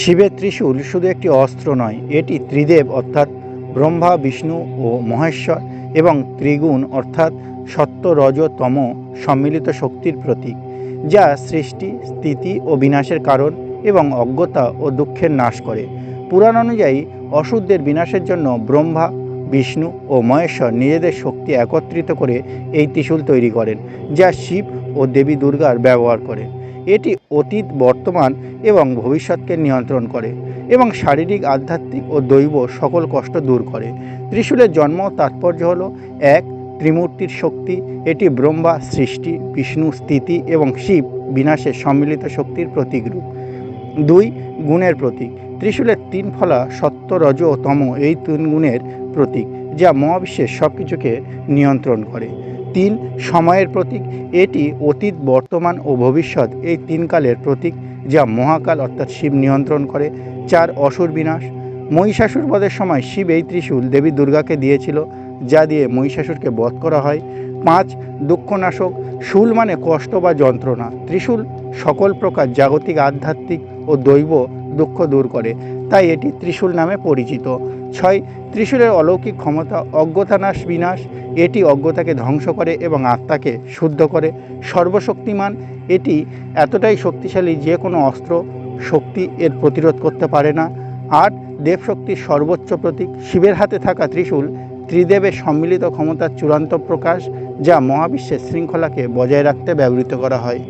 শিবের ত্রিশূল শুধু একটি অস্ত্র নয়, এটি ত্রিদেব অর্থাৎ ব্রহ্মা, বিষ্ণু ও মহেশ্বর এবং ত্রিগুণ অর্থাৎ সত্য, রজ, তম সম্মিলিত শক্তির প্রতীক, যা সৃষ্টি, স্থিতি ও বিনাশের কারণ এবং অজ্ঞতা ও দুঃখের নাশ করে। পুরাণ অনুযায়ী অসুরদের বিনাশের জন্য ব্রহ্মা, বিষ্ণু ও মহেশ্বর নিজেদের শক্তি একত্রিত করে এই ত্রিশূল তৈরি করেন, যা শিব ও দেবী দুর্গার ব্যবহার করে। এটি অতীত, বর্তমান এবং ভবিষ্যৎকে নিয়ন্ত্রণ করে এবং শারীরিক, আধ্যাত্মিক ও দৈব সকল কষ্ট দূর করে। ত্রিশূলের জন্ম তাৎপর্য হল: এক, ত্রিমূর্তির শক্তি। এটি ব্রহ্মা সৃষ্টি, বিষ্ণু স্থিতি এবং শিব বিনাশের সম্মিলিত শক্তির প্রতীক রূপ। দুই, গুণের প্রতীক। ত্রিশূলের তিন ফলা সত্য, রজ ও তম এই তিন গুণের প্রতীক, যা মহাবিশ্বের সব কিছুকে নিয়ন্ত্রণ করে। তিন, সময়ের প্রতীক। এটি অতীত, বর্তমান ও ভবিষ্যৎ এই তিন কালের প্রতীক, যা মহাকাল অর্থাৎ শিব নিয়ন্ত্রণ করে। চার, অসুর বিনাশ। মহিষাসুর বধের সময় শিব এই ত্রিশূল দেবী দুর্গাকে দিয়েছিল, যা দিয়ে মহিষাসুরকে বধ করা হয়। পাঁচ, দুঃখনাশক। শূল মানে কষ্ট বা যন্ত্রণা। ত্রিশূল সকল প্রকার জাগতিক, আধ্যাত্মিক ও দৈব দুঃখ দূর করে, তাই এটি ত্রিশূল নামে পরিচিত। ছয়, ত্রিশূলের অলৌকিক ক্ষমতা, অজ্ঞতানাশ বিনাশ। এটি অজ্ঞতাকে ধ্বংস করে এবং আত্মাকে শুদ্ধ করে। সর্বশক্তিমান। এটি এতটাই শক্তিশালী যে কোনো অস্ত্র শক্তি এর প্রতিরোধ করতে পারে না। আট, দেবশক্তির সর্বোচ্চ প্রতীক। শিবের হাতে থাকা ত্রিশূল ত্রিদেবের সম্মিলিত ক্ষমতার চূড়ান্ত প্রকাশ, যা মহাবিশ্বের শৃঙ্খলাকে বজায় রাখতে ব্যবহৃত করা হয়।